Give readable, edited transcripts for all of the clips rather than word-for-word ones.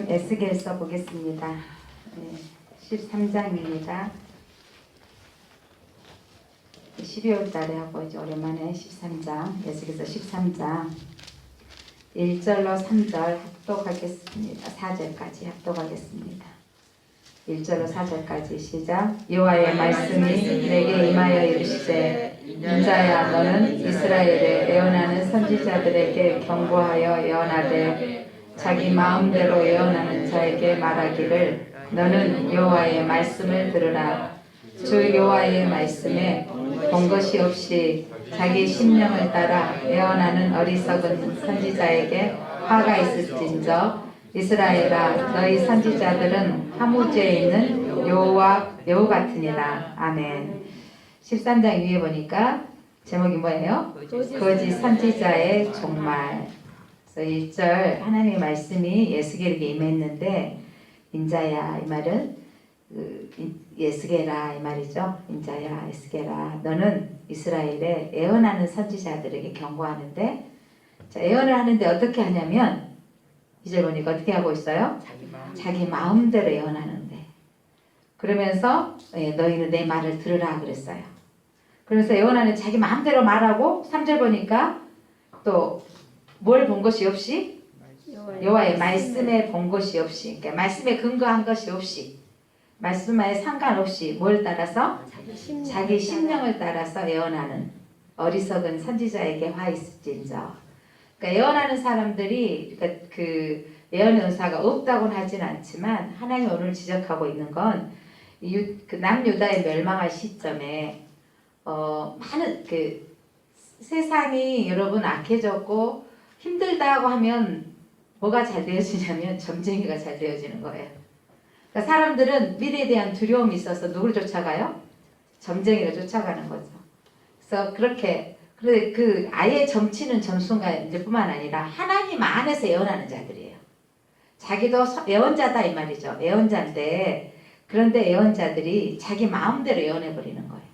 오늘은 에스겔서 보겠습니다. 13장입니다. 12월 달에 하고 이제 오랜만에 13장, 에스겔서 13장 1절로 3절 합독하겠습니다. 4절까지 합독하겠습니다. 1절로 4절까지 시작. 여호와의 말씀이 내게 임하여 이르시되 인자야, 너는 이스라엘에 예언하는 선지자들에게 경고하여 예언하되 자기 마음대로 예언하는 자에게 말하기를 너는 여호와의 말씀을 들으라. 주 여호와의 말씀에 본 것이 없이 자기 심령을 따라 예언하는 어리석은 선지자에게 화가 있을진저 이스라엘아, 너희 선지자들은 하무지에 있는 여우 같으니라. 아멘. 13장 위에 보니까 제목이 뭐예요? 거짓 선지자의 종말. 그래서 1절 하나님의 말씀이 에스겔에게 임했는데 인자야, 이 말은 에스겔아 이 말이죠. 인자야, 에스겔아, 너는 이스라엘에 예언하는 선지자들에게 경고하는데, 자, 예언을 하는데 어떻게 하냐면 2절 보니까 어떻게 하고 있어요? 자기 마음대로 예언하는데, 그러면서 너희는 내 말을 들으라 그랬어요. 그래서 예언하는 자기 마음대로 말하고 3절 보니까 또 뭘 본 것이 없이 여호와의 말씀에 본 것이 없이, 그러니까 말씀에 근거한 것이 없이, 말씀에 상관없이 뭘 따라서? 자기 심령을 따라서 예언하는 어리석은 선지자에게 화 있을진저. 그러니까 예언하는 사람들이, 그러니까 그 예언의 은사가 없다고는 하진 않지만 하나님 오늘 지적하고 있는 건 그 남유다의 멸망할 시점에 많은 그 세상이 여러분 악해졌고 힘들다고 하면 뭐가 잘 되어지냐면 점쟁이가 잘 되어지는 거예요. 그러니까 사람들은 미래에 대한 두려움이 있어서 누구를 쫓아가요? 점쟁이를 쫓아가는 거죠. 그래서 그렇게 그 아예 점치는 점수가 이제 뿐만 아니라 하나님 안에서 예언하는 자들이에요. 자기도 예언자다 이 말이죠. 예언자인데, 그런데 예언자들이 자기 마음대로 예언해 버리는 거예요.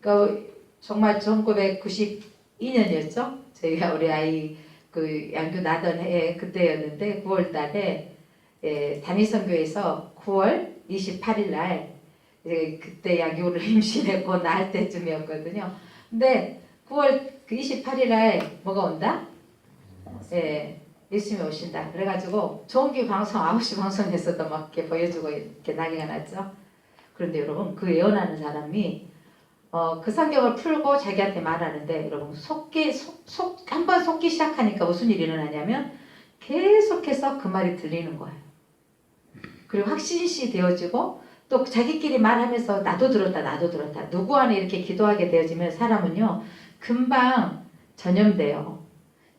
그러니까 정말 1992년이었죠. 저희가 우리 아이 그 양교 나던 해에 그때였는데 9월 달에 담임선교에서 9월 28일 날 그때 양교를 임신했고 낳을 때쯤이었거든요. 근데 9월 그 28일 날 뭐가 온다? 예수님이 오신다. 그래가지고 좋은교 방송 9시 방송에서도 막 이렇게 보여주고 이렇게 난리가 났죠. 그런데 여러분, 그 예언하는 사람이 그 성경을 풀고 자기한테 말하는데, 여러분 한번 속기 시작하니까 무슨 일이 일어나냐면 계속해서 그 말이 들리는 거예요. 그리고 확신시 되어지고 또 자기끼리 말하면서 나도 들었다 누구 안에 이렇게 기도하게 되어지면 사람은요 금방 전염돼요.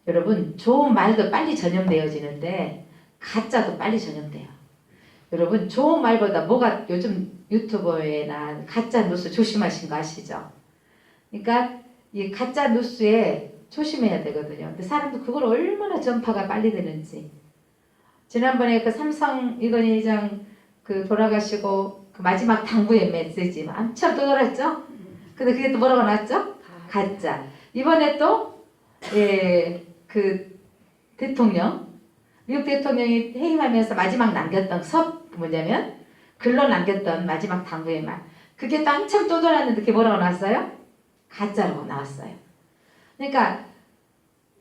여러분, 좋은 말도 빨리 전염되어지는데 가짜도 빨리 전염돼요. 여러분, 좋은 말보다 뭐가 요즘 유튜버나 가짜 뉴스 조심하신 거 아시죠? 그러니까 이 가짜 뉴스에 조심해야 되거든요. 근데 사람도 그걸 얼마나 전파가 빨리 되는지. 지난번에 그 삼성 이건희 회장 그 돌아가시고 그 마지막 당부의 메시지 엄청 떠돌았죠? 근데 그게 또 뭐라고 나왔죠? 가짜. 이번에 또 그 대통령, 미국 대통령이 해임하면서 마지막 남겼던 뭐냐면 글로 남겼던 마지막 당부의 말, 그게 또 한참 떠돌았는데 그게 뭐라고 나왔어요? 가짜라고 나왔어요. 그러니까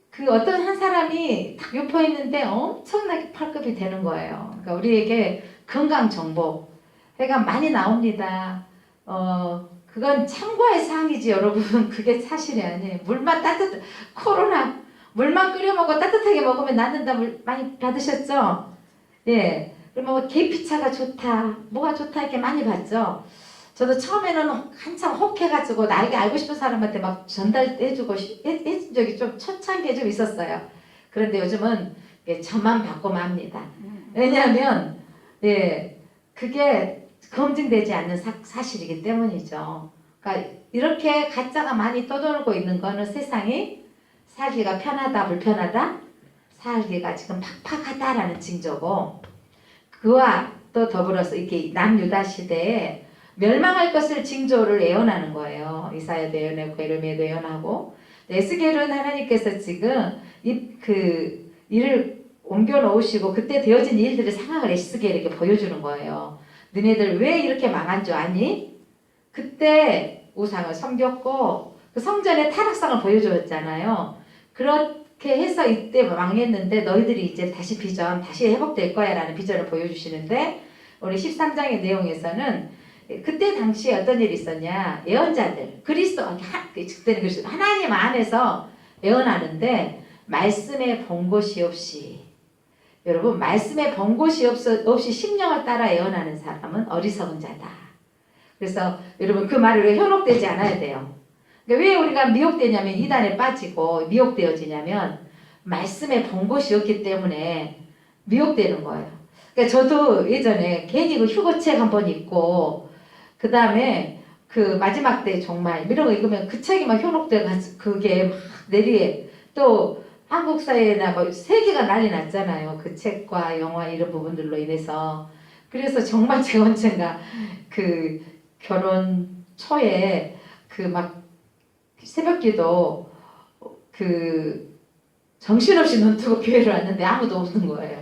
그 어떤 한 사람이 딱 유포했는데 엄청나게 팔급이 되는 거예요. 그러니까 우리에게 건강 정보 해가 많이 나옵니다. 그건 참고할 사항이지 여러분. 그게 사실이 아니에요. 물만 코로나 물만 끓여 먹고 따뜻하게 먹으면 낫는다. 물 많이 받으셨죠? 예. 그러면 계피차가 좋다, 뭐가 좋다 이렇게 많이 봤죠. 저도 처음에는 한참 혹해가지고 나에게 알고 싶은 사람한테 막 전달해주고 해준 적이 좀 초창기에 좀 있었어요. 그런데 요즘은 저만 받고 맙니다. 왜냐하면 그게 검증되지 않는 사실이기 때문이죠. 그러니까 이렇게 가짜가 많이 떠돌고 있는 거는 세상이 살기가 편하다, 불편하다? 살기가 지금 팍팍하다라는 징조고, 그와 또 더불어서 이렇게 남유다 시대에 멸망할 것을 징조를 예언하는 거예요. 이사야도 예언하고 예레미야도 예언하고, 에스겔은 하나님께서 지금 이를 옮겨 놓으시고 그때 되어진 일들의 상황을 에스겔에게 이렇게 보여주는 거예요. 너네들 왜 이렇게 망한 줄 아니? 그때 우상을 섬겼고 그 성전의 타락상을 보여주었잖아요. 그렇게 해서 이때 망했는데 너희들이 이제 다시 비전, 다시 회복될 거야 라는 비전을 보여주시는데 우리 13장의 내용에서는 그때 당시에 어떤 일이 있었냐. 예언자들, 그때는 그리스도 하나님 안에서 예언하는데 말씀에 본 곳이 없이, 여러분 말씀에 본 곳이 없이 심령을 따라 예언하는 사람은 어리석은 자다. 그래서 여러분 그 말을 왜 현혹되지 않아야 돼요. 그러니까 왜 우리가 미혹되냐면 이단에 빠지고 미혹되어지냐면 말씀에 본 곳이 없기 때문에 미혹되는 거예요. 그러니까 저도 예전에 괜히 그 휴거책 한 번 읽고 그 다음에 그 마지막 때 정말 이런 거 읽으면 그 책이 막 현혹돼가지고 그게 막 내리에 또 한국 사회나 뭐 세계가 난리 났잖아요. 그 책과 영화 이런 부분들로 인해서. 그래서 정말 제가 언젠가 그 결혼 초에 그 막 새벽기도 그 정신없이 눈 뜨고 교회를 왔는데 아무도 없는 거예요.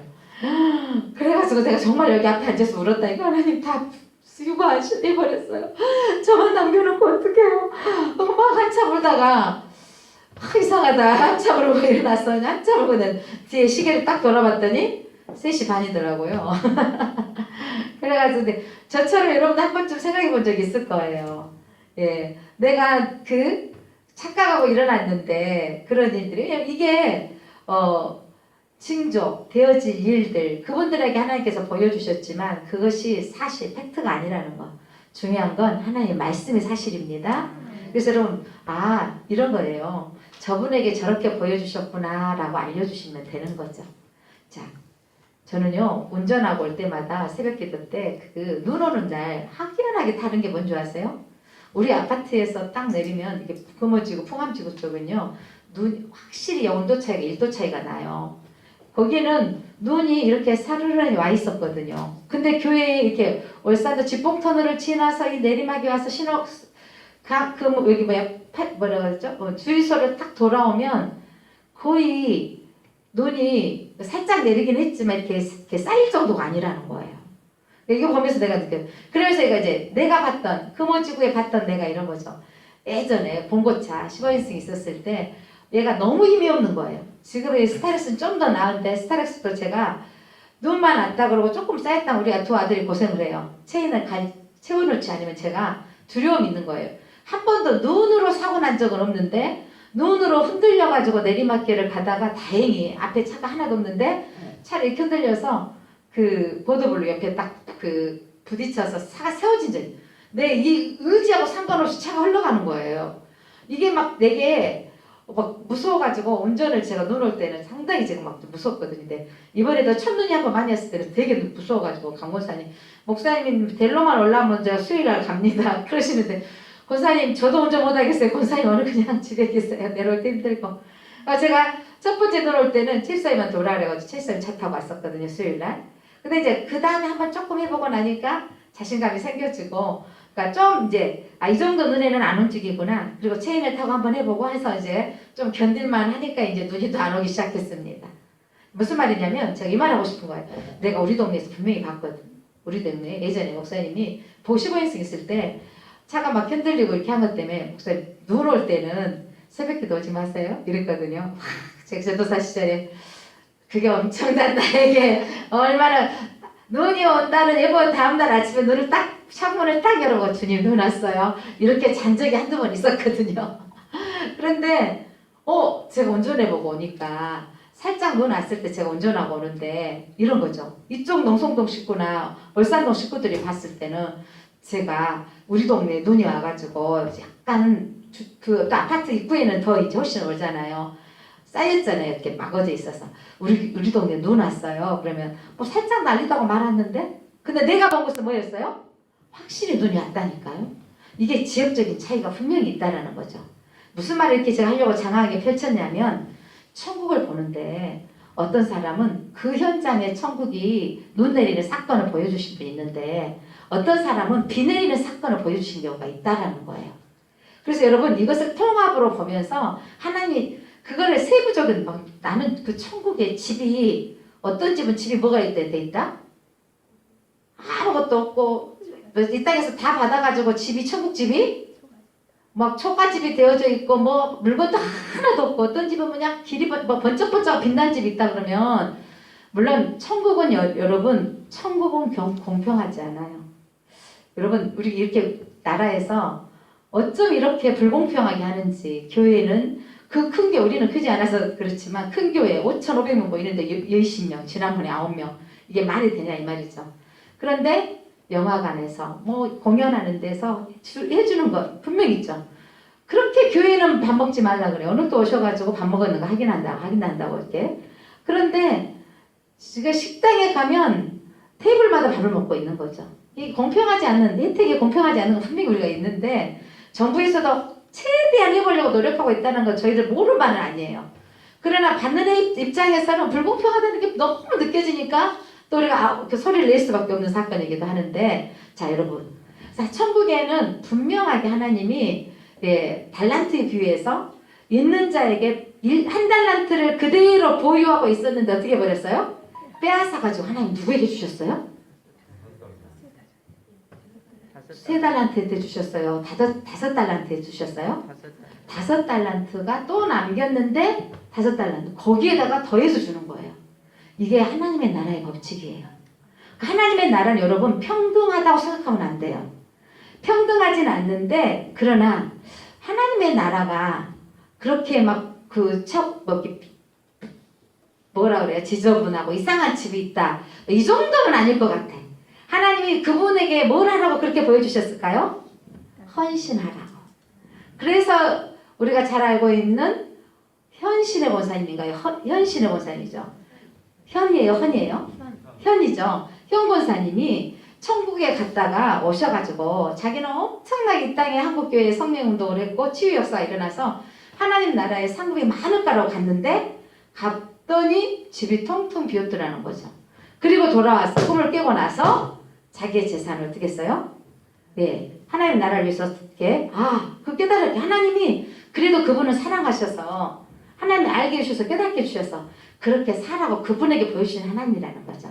그래가지고 내가 정말 여기 앞에 앉아서 울었다니까. 하나님 다 휴거해버렸어요. 저만 남겨놓고 어떡해요. 막 한참 울다가 이상하다. 한참 울고 일어났어. 한참 울고 뒤에 시계를 딱 돌아봤더니 3시 반이더라고요. 그래가지고 저처럼 여러분도 한 번쯤 생각해 본 적이 있을 거예요. 예, 내가 그 착각하고 일어났는데 그런 일들이 이게 징조, 되어질 일들 그분들에게 하나님께서 보여주셨지만 그것이 사실 팩트가 아니라는 거. 중요한 건 하나님의 말씀이 사실입니다. 그래서 여러분 이런 거예요. 저분에게 저렇게 보여주셨구나 라고 알려주시면 되는 거죠. 자, 저는요 운전하고 올 때마다 새벽기도 때 그 눈 오는 날 확연하게 다른 게 뭔지 아세요? 우리 아파트에서 딱 내리면 이게 금호지구 풍암지구 쪽은요 눈 확실히 온도 차이가 1도 차이가 나요. 거기는 눈이 이렇게 사르르 와 있었거든요. 근데 교회에 이렇게 월산도 지봉터널을 지나서 이 내리막에 와서 여기 뭐라 그랬죠? 주유소를 딱 돌아오면 거의 눈이 살짝 내리긴 했지만 이렇게 쌓일 정도가 아니라는 거예요. 이거 보면서 내가 느껴요. 그래서 이제 내가 봤던 금호지구에 봤던 내가 이런 거죠. 예전에 봉고차 15인승 있었을 때 얘가 너무 힘이 없는 거예요. 지금의 스타렉스는 좀 더 나은데 스타렉스도 제가 눈만 왔다 그러고 조금 쌓였다 우리 두 아들이 고생을 해요. 체인을 채워놓지 않으면 제가 두려움이 있는 거예요. 한 번도 눈으로 사고 난 적은 없는데 눈으로 흔들려가지고 내리막길을 가다가 다행히 앞에 차가 하나도 없는데 차를 이렇게 흔들려서 그 보도블록 옆에 딱 그 부딪혀서 차가 세워진 적이 내 이 의지하고 상관없이 차가 흘러가는 거예요. 이게 막 내게 막 무서워가지고 운전을 제가 눈 올 때는 상당히 제가 막 무섭거든요. 근데 이번에도 첫눈이 한번 많이 왔을 때는 되게 무서워가지고 강권사님 목사님 델로만 올라오면 제가 수요일날 갑니다. 그러시는데 권사님 저도 운전 못하겠어요. 권사님 오늘 그냥 집에 계세요. 내려올 때 힘들고. 제가 첫 번째 들어올 때는 칠사님한테 오라 그래가지고 칠사님 차 타고 왔었거든요. 수요일날. 근데 이제 그 다음에 한번 조금 해보고 나니까 자신감이 생겨지고 그러니까 좀 이제 이 정도 눈에는 안 움직이구나. 그리고 체인을 타고 한번 해보고 해서 이제 좀 견딜만 하니까 이제 눈이 또 안 오기 시작했습니다. 무슨 말이냐면 제가 이 말 하고 싶은 거예요. 내가 우리 동네에서 분명히 봤거든. 우리 동네 예전에 목사님이 15인승 있을 때 차가 막 흔들리고 이렇게 한 것 때문에 목사님 눈 올 때는 새벽기도 오지 마세요 이랬거든요. 제가 전도사 시절에 그게 엄청난 나에게 얼마나 눈이 온다는 예보 다음날 아침에 눈을 딱 창문을 딱 열어보고 주님 눈 왔어요. 이렇게 잔 적이 한두 번 있었거든요. 그런데 제가 운전해보고 오니까 살짝 눈 왔을 때 제가 운전하고 오는데 이런 거죠. 이쪽 농성동 식구나 월산동 식구들이 봤을 때는 제가 우리 동네에 눈이 와가지고 약간 그 또 아파트 입구에는 더 이제 훨씬 오잖아요. 쌓였잖아요. 이렇게 막어져 있어서 우리 동네 눈 왔어요. 그러면 뭐 살짝 날리다고 말았는데 근데 내가 본 것은 뭐였어요? 확실히 눈이 왔다니까요. 이게 지역적인 차이가 분명히 있다라는 거죠. 무슨 말을 이렇게 제가 하려고 장황하게 펼쳤냐면 천국을 보는데 어떤 사람은 그 현장에 천국이 눈 내리는 사건을 보여주신 분이 있는데 어떤 사람은 비 내리는 사건을 보여주신 경우가 있다라는 거예요. 그래서 여러분 이것을 통합으로 보면서 하나님이 그거를 세부적인 나는 그 천국의 집이 어떤 집은 집이 뭐가 돼 있다? 아무것도 없고 이 땅에서 다 받아가지고 집이 천국집이 막 초가집이 되어져 있고 뭐 물건도 하나도 없고 어떤 집은 그냥 길이 뭐 번쩍번쩍 빛난 집이 있다 그러면 물론 천국은 여러분 천국은 공평하지 않아요. 여러분 우리 이렇게 나라에서 어쩜 이렇게 불공평하게 하는지 교회는 그 큰 게 우리는 크지 않아서 그렇지만 큰 교회 5,500명 모이는데 10명 지난번에 9명 이게 말이 되냐 이 말이죠. 그런데 영화관에서 뭐 공연하는 데서 해주는 거 분명 있죠. 그렇게 교회는 밥 먹지 말라 그래요. 오늘 또 오셔가지고 밥 먹었는 거 확인한다고 이렇게. 그런데 지금 식당에 가면 테이블마다 밥을 먹고 있는 거죠. 이 공평하지 않는 혜택이 공평하지 않는 건 분명히 우리가 있는데 정부에서도 최대한 해보려고 노력하고 있다는 건 저희들 모를 바는 아니에요. 그러나 받는 애 입장에서는 불공평하다는 게 너무 느껴지니까 또 우리가 그 소리를 낼 수밖에 없는 사건이기도 하는데 자 여러분 자, 천국에는 분명하게 하나님이 달란트에 비유해서 있는 자에게 1달란트를 그대로 보유하고 있었는데 어떻게 버렸어요? 빼앗아가지고 하나님 누구에게 주셨어요? 3달란트한테 주셨어요? 5달란트에 주셨어요? 5달란트가 또 남겼는데 5달란트 거기에다가 더해서 주는 거예요. 이게 하나님의 나라의 법칙이에요. 하나님의 나라는 여러분 평등하다고 생각하면 안 돼요. 평등하진 않는데 그러나 하나님의 나라가 그렇게 막 뭐라 그래요? 지저분하고 이상한 집이 있다. 이 정도는 아닐 것 같아. 하나님이 그분에게 뭘 하라고 그렇게 보여주셨을까요? 헌신하라고. 그래서 우리가 잘 알고 있는 현신의 권사님인가요? 현신의 권사님이죠. 현이에요? 헌이에요? 현이죠. 현 권사님이 천국에 갔다가 오셔가지고 자기는 엄청나게 이 땅에 한국교회에 성령운동을 했고 치유 역사가 일어나서 하나님 나라에 상급이 많을까라고 갔는데 갔더니 집이 텅텅 비었더라는 거죠. 그리고 돌아와서 꿈을 깨고 나서 자기의 재산을 어떻게 했어요? 네, 하나님 나라를 위해서 어떻게 그 깨달았게 하나님이 그래도 그분을 사랑하셔서 하나님 알게 해주셔서 깨닫게 해주셔서 그렇게 살라고 그분에게 보여주신 하나님이라는 거죠.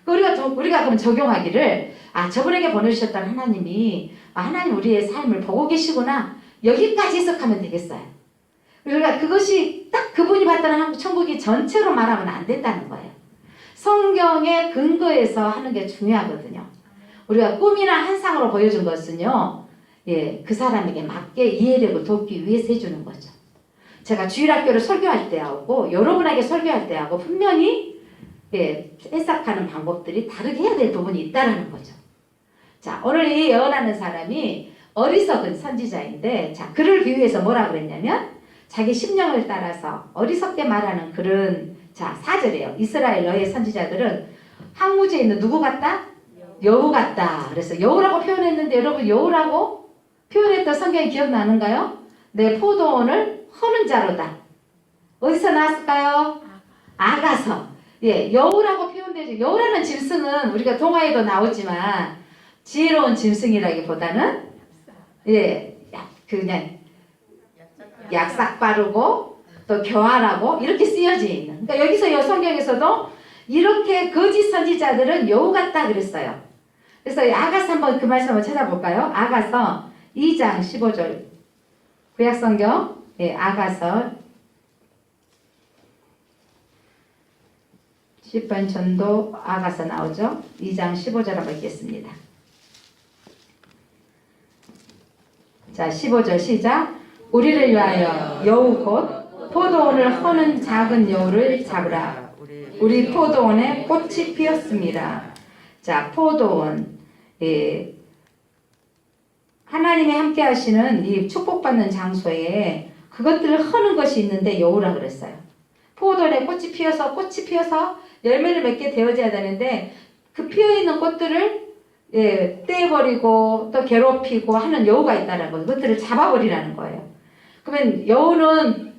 우리가 그럼 적용하기를 저분에게 보내주셨던 하나님이 하나님 우리의 삶을 보고 계시구나 여기까지 해석하면 되겠어요. 우리가 그것이 딱 그분이 봤다는 천국이 전체로 말하면 안 된다는 거예요. 성경의 근거에서 하는 게 중요하거든요. 우리가 꿈이나 환상으로 보여준 것은요, 그 사람에게 맞게 이해력을 돕기 위해서 해주는 거죠. 제가 주일학교를 설교할 때하고 여러분에게 설교할 때하고 분명히 해석하는 방법들이 다르게 해야 될 부분이 있다는 거죠. 자, 오늘 이 예언하는 사람이 어리석은 선지자인데 자, 그를 비유해서 뭐라 그랬냐면 자기 심령을 따라서 어리석게 말하는 그런 4절이에요. 이스라엘 너의 선지자들은 항우지에 있는 누구 같다? 여우 같다. 그래서 여우라고 표현했는데 여러분 여우라고 표현했던 성경이 기억나는가요? 내 포도원을 허는 자로다. 어디서 나왔을까요? 아가서. 여우라고 표현되죠. 여우라는 짐승은 우리가 동화에도 나오지만 지혜로운 짐승이라기보다는 그냥 약삭 빠르고 또 교활하고 이렇게 쓰여져 있는. 그러니까 여기서 성경에서도 이렇게 거짓 선지자들은 여우 같다 그랬어요. 그래서 아가서 한번 그 말씀 한번 찾아볼까요? 아가서 2장 15절 구약성경 아가서 10번 전도 아가서 나오죠. 2장 15절 한번 읽겠습니다. 자 15절 시작. 우리를 위하여 여우 곧 포도원을 허는 작은 여우를 잡으라. 우리 포도원에 꽃이 피었습니다. 자 포도원 하나님이 함께 하시는 이 축복받는 장소에 그것들을 허는 것이 있는데 여우라 그랬어요. 포도원에 꽃이 피어서 열매를 맺게 되어져야 되는데 그 피어있는 꽃들을 떼버리고 또 괴롭히고 하는 여우가 있다는 거예요. 그것들을 잡아버리라는 거예요. 그러면 여우는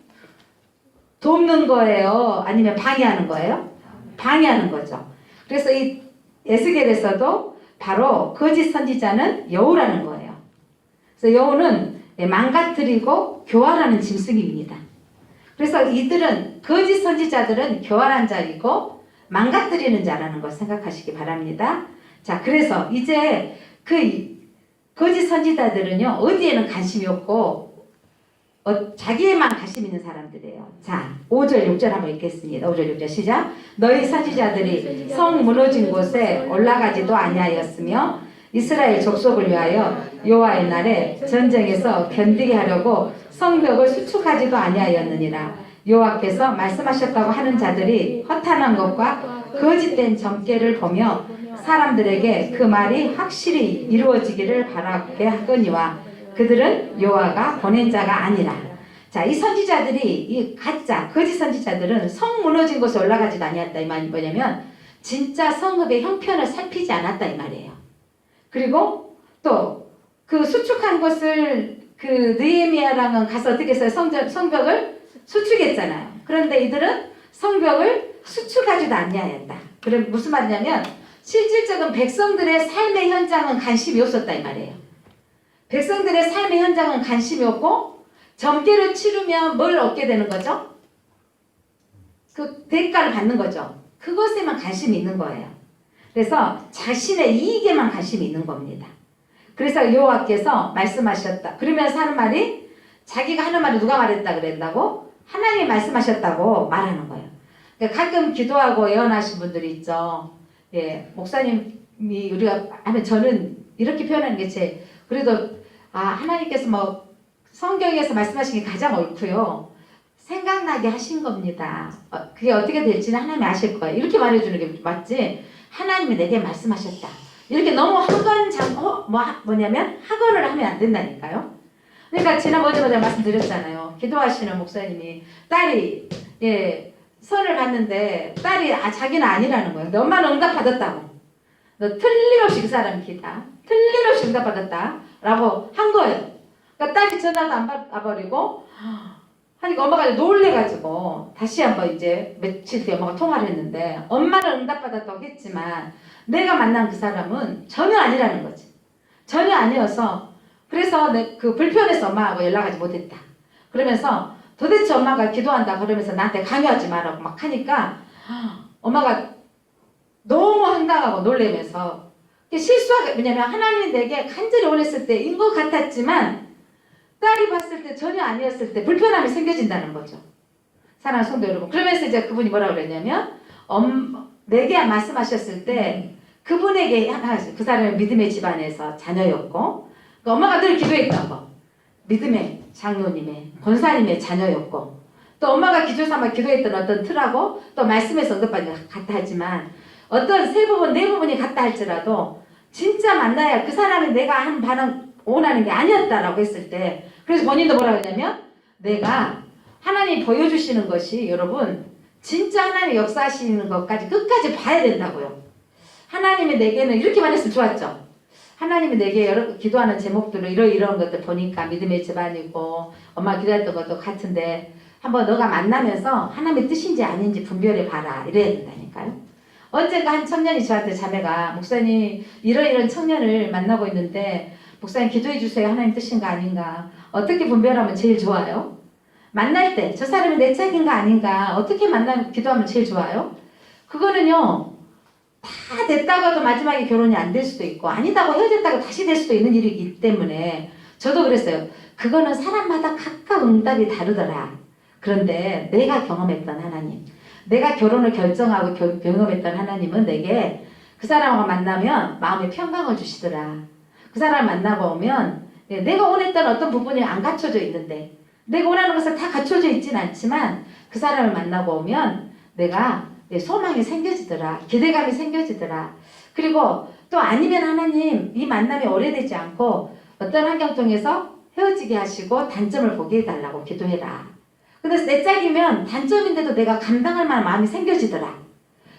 돕는 거예요? 아니면 방해하는 거예요? 방해하는 거죠. 그래서 이 에스겔에서도 바로 거짓 선지자는 여우라는 거예요. 그래서 여우는 망가뜨리고 교활하는 짐승입니다. 그래서 이들은 거짓 선지자들은 교활한 자이고 망가뜨리는 자라는 걸 생각하시기 바랍니다. 자, 그래서 이제 그 거짓 선지자들은요, 어디에는 관심이 없고 자기에만 관심 있는 사람들이에요. 자, 5절 6절 한번 읽겠습니다. 5절 6절 시작. 너희 선지자들이 성 무너진 곳에 올라가지도 아니하였으며 이스라엘 족속을 위하여 여호와의 날에 전쟁에서 견디게 하려고 성벽을 수축하지도 아니하였느니라. 여호와께서 말씀하셨다고 하는 자들이 허탄한 것과 거짓된 점괘를 보며 사람들에게 그 말이 확실히 이루어지기를 바라게 하거니와 그들은 여호와가 보낸 자가 아니라. 자, 이 선지자들이 이 가짜 거짓 선지자들은 성 무너진 곳에 올라가지도 아니었다. 이 말이 뭐냐면 진짜 성읍의 형편을 살피지 않았다 이 말이에요. 그리고 또 그 수축한 것을 그 느헤미야랑은 가서 어떻게 했어요? 성벽을 수축했잖아요. 그런데 이들은 성벽을 수축하지도 아니하였다. 그럼 무슨 말이냐면 실질적인 백성들의 삶의 현장은 관심이 없었다 이 말이에요. 백성들의 삶의 현장은 관심이 없고 점괘를 치르면 뭘 얻게 되는 거죠? 그 대가를 받는 거죠. 그것에만 관심이 있는 거예요. 그래서 자신의 이익에만 관심이 있는 겁니다. 그래서 여호와께서 말씀하셨다. 그러면서 하는 말이 자기가 하는 말이 누가 말했다 그랬다고? 하나님이 말씀하셨다고 말하는 거예요. 그러니까 가끔 기도하고 예언하신 분들이 있죠. 예, 목사님이 우리가 하면 저는 이렇게 표현하는 게 그래도 하나님께서 뭐 성경에서 말씀하신 게 가장 옳고요. 생각나게 하신 겁니다. 그게 어떻게 될지는 하나님이 아실 거예요. 이렇게 말해주는 게 맞지. 하나님이 내게 말씀하셨다. 이렇게 너무 뭐냐면 학언을 하면 안 된다니까요. 그러니까 지난번에 제가 말씀드렸잖아요. 기도하시는 목사님이 딸이 선을 봤는데 딸이 자기는 아니라는 거예요. 근데 엄마는 응답받았다고. 너 틀림없이 그 사람 기다. 틀림없이 응답받았다. 라고 한 거예요. 그러니까 딸이 전화도 안 받아버리고 하니까 엄마가 놀래가지고 다시 한번 이제 며칠 뒤에 엄마가 통화를 했는데 엄마는 응답받았다고 했지만 내가 만난 그 사람은 전혀 아니라는 거지. 전혀 아니어서 그래서 그 불편해서 엄마하고 연락하지 못했다. 그러면서 도대체 엄마가 기도한다 그러면서 나한테 강요하지 말라고 막 하니까 엄마가 너무 황당하고 놀래면서 실수하게 왜냐면 하나님이 내게 간절히 원했을 때인 것 같았지만 딸이 봤을 때 전혀 아니었을 때 불편함이 생겨진다는 거죠. 사랑하는 성도 여러분. 그러면서 이제 그분이 뭐라고 그랬냐면 내게 말씀하셨을 때 그분에게 그 사람은 믿음의 집안에서 자녀였고 그 엄마가 늘 기도했던 거 믿음의 장로님의 권사님의 자녀였고 또 엄마가 기도삼아 기도했던 어떤 틀하고 또 말씀에서 언급받은 것 같다 하지만 어떤 세 부분 네 부분이 같다 할지라도 진짜 만나야 그 사람이 내가 한 반응 원하는 게 아니었다라고 했을 때 그래서 본인도 뭐라고 했냐면 내가 하나님이 보여주시는 것이 여러분 진짜 하나님이 역사하시는 것까지 끝까지 봐야 된다고요. 하나님이 내게는 이렇게만 했으면 좋았죠. 하나님이 내게 여러 기도하는 제목들을 이런 것들 보니까 믿음의 집안이고 엄마 기도했던 것도 같은데 한번 너가 만나면서 하나님의 뜻인지 아닌지 분별해 봐라 이래야 된다니까요. 언젠가 한 청년이 저한테 자매가 목사님 이런 청년을 만나고 있는데 목사님 기도해 주세요. 하나님 뜻인가 아닌가 어떻게 분별하면 제일 좋아요? 만날 때 저 사람이 내 짝인가 아닌가 어떻게 만나면 기도하면 제일 좋아요? 그거는요 다 됐다가도 마지막에 결혼이 안 될 수도 있고 아니다고 헤어졌다가 다시 될 수도 있는 일이기 때문에 저도 그랬어요. 그거는 사람마다 각각 응답이 다르더라. 그런데 내가 경험했던 하나님 내가 결혼을 결정하고 경험했던 하나님은 내게 그 사람하고 만나면 마음에 평강을 주시더라. 그 사람 만나고 오면 내가 원했던 어떤 부분이 안 갖춰져 있는데 내가 원하는 것을 다 갖춰져 있진 않지만 그 사람을 만나고 오면 내가 소망이 생겨지더라. 기대감이 생겨지더라. 그리고 또 아니면 하나님 이 만남이 오래되지 않고 어떤 환경 통해서 헤어지게 하시고 단점을 보게 해달라고 기도해라. 근데 내 짝이면 단점인데도 내가 감당할 만한 마음이 생겨지더라.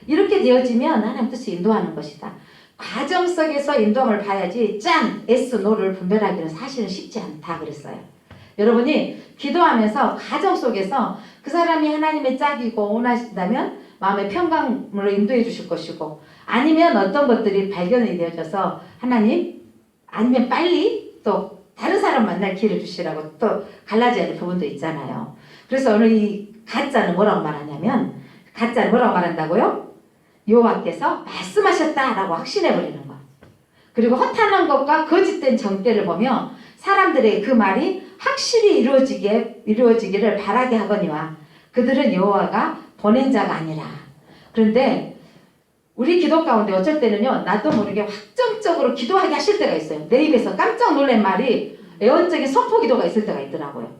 이렇게 되어지면 하나님 뜻이 인도하는 것이다. 과정 속에서 인도함을 봐야지 짠, S, 노를 분별하기는 사실은 쉽지 않다 그랬어요. 여러분이 기도하면서 과정 속에서 그 사람이 하나님의 짝이고 원하신다면 마음의 평강으로 인도해 주실 것이고 아니면 어떤 것들이 발견이 되어져서 하나님 아니면 빨리 또 다른 사람 만날 기회를 주시라고 또 갈라져야 될 부분도 있잖아요. 그래서 오늘 이 가짜는 뭐라고 말하냐면 가짜는 뭐라고 말한다고요? 여호와께서 말씀하셨다라고 확신해 버리는 것. 그리고 허탄한 것과 거짓된 정죄를 보며 사람들의 그 말이 확실히 이루어지기를 바라게 하거니와 그들은 여호와가 보낸 자가 아니라. 그런데 우리 기도 가운데 어쩔 때는요, 나도 모르게 확정적으로 기도하게 하실 때가 있어요. 내 입에서 깜짝 놀란 말이 애원적인 선포 기도가 있을 때가 있더라고요.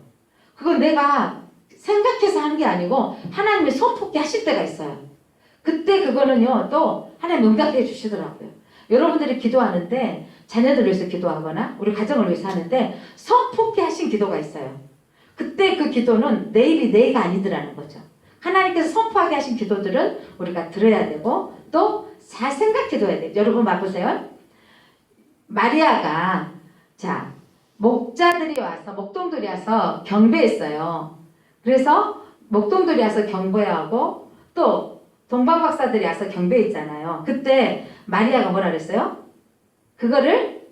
그건 내가 생각해서 하는 게 아니고 하나님이 선포케 하실 때가 있어요. 그때 그거는요, 또 하나님 응답해 주시더라고요. 여러분들이 기도하는데 자녀들을 위해서 기도하거나 우리 가정을 위해서 하는데 선포케 하신 기도가 있어요. 그때 그 기도는 내일이 내가 아니더라는 거죠. 하나님께서 선포하게 하신 기도들은 우리가 들어야 되고 또 잘 생각해둬야 돼요. 여러분 봐보세요. 마리아가 자 목자들이 와서 목동들이 와서 경배했어요. 그래서 목동들이 와서 경배하고 또 동방박사들이 와서 경배했잖아요. 그때 마리아가 뭐라 그랬어요? 그거를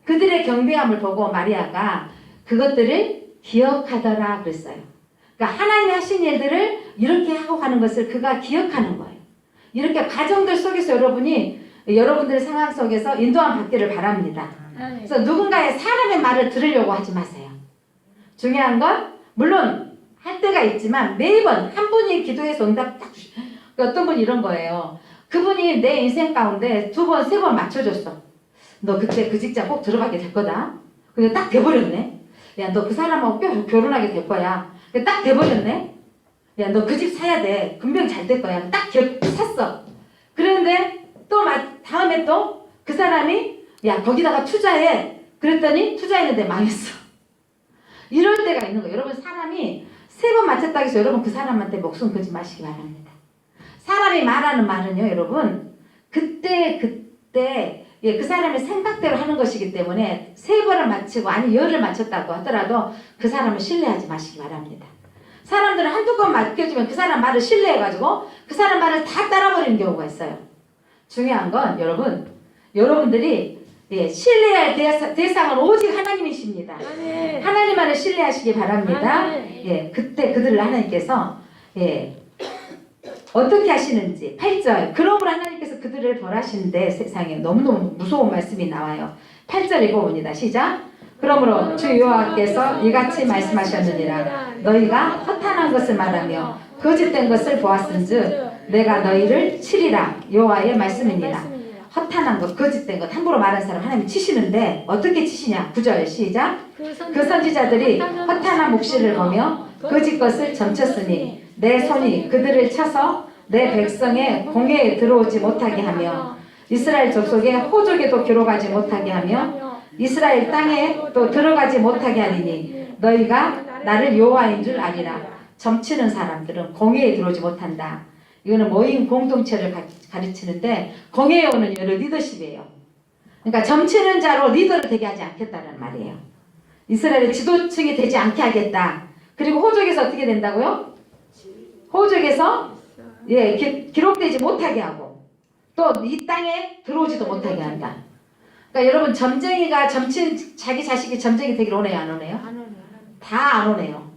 그들의 경배함을 보고 마리아가 그것들을 기억하더라 그랬어요. 그러니까 하나님이 하신 일들을 이렇게 하고 가는 것을 그가 기억하는 거예요. 이렇게 가정들 속에서 여러분들의 상황 속에서 인도함 받기를 바랍니다. 그래서 누군가의 사람의 말을 들으려고 하지 마세요. 중요한 건 물론 할 때가 있지만 매번 한 분이 기도해서 응답 딱 어떤 분이 이런 거예요. 그분이 내 인생 가운데 2번, 3번 맞춰줬어. 너 그때 그 직장 꼭 들어가게 될 거다. 근데 딱 돼버렸네. 야, 너 그 사람하고 결혼하게 될 거야. 근데 딱 돼버렸네. 야, 너 그 집 사야 돼. 분명 잘 될 거야. 딱 샀어. 그런데 또 다음에 또 그 사람이 야, 거기다가 투자해. 그랬더니 투자했는데 망했어. 이럴 때가 있는 거예요. 여러분 사람이 3번 맞췄다고 해서 여러분 그 사람한테 목숨 걸지 마시기 바랍니다. 사람이 말하는 말은요, 여러분 그때 예, 그 사람의 생각대로 하는 것이기 때문에 3번을 맞추고 아니 10을 맞췄다고 하더라도 그 사람을 신뢰하지 마시기 바랍니다. 사람들은 한두 번 맡겨주면 그 사람 말을 신뢰해가지고 그 사람 말을 다 따라버리는 경우가 있어요. 중요한 건 여러분들이 예, 신뢰할 대상은 오직 하나님이십니다. 하나님만을 신뢰하시기 바랍니다. 예, 그때 그들을 하나님께서 예, 어떻게 하시는지 8절 그러므로 하나님께서 그들을 벌하시는데 세상에 너무너무 무서운 말씀이 나와요. 8절 읽어봅니다. 시작. 그러므로 주 여호와께서 이같이 말씀하셨느니라 너희가 허탄한 것을 말하며 거짓된 것을 보았은즉 내가 너희를 치리라 여호와의 말씀이니라. 허탄한 것, 거짓된 것 함부로 말하는 사람 하나님이 치시는데 어떻게 치시냐. 9절 시작. 그 선지자들이 허탄한 묵시를 보며 거짓 것을 점쳤으니 내 손이 그들을 쳐서 내 백성의 공회에 들어오지 못하게 하며 이스라엘 족속의 호족에도 기록하지 못하게 하며 이스라엘 땅에 또 들어가지 못하게 하리니 너희가 나를 여호와인 줄 아리라. 점치는 사람들은 공회에 들어오지 못한다. 이거는 모임 공동체를 가르치는데 공회에 오는 여러 리더십이에요. 그러니까 점치는 자로 리더를 되게 하지 않겠다는 말이에요. 이스라엘의 지도층이 되지 않게 하겠다. 그리고 호족에서 어떻게 된다고요? 호족에서 예, 기록되지 못하게 하고 또 이 땅에 들어오지도 못하게 한다. 그러니까 여러분 자기 자식이 점쟁이 되기를 오네요, 안 오네요? 다 안 오네요.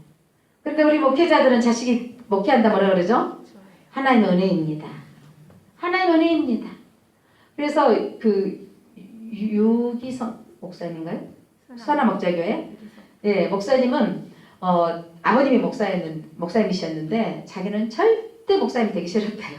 그런데 우리 목회자들은 자식이 목회한다 뭐라 그러죠? 하나님의 은혜입니다. 하나님의 은혜입니다. 그래서 그 유기성 목사님인가요? 선화목자교회? 예, 목사님은 아버님이 목사님이셨는데 자기는 절대 목사님이 되기 싫었대요.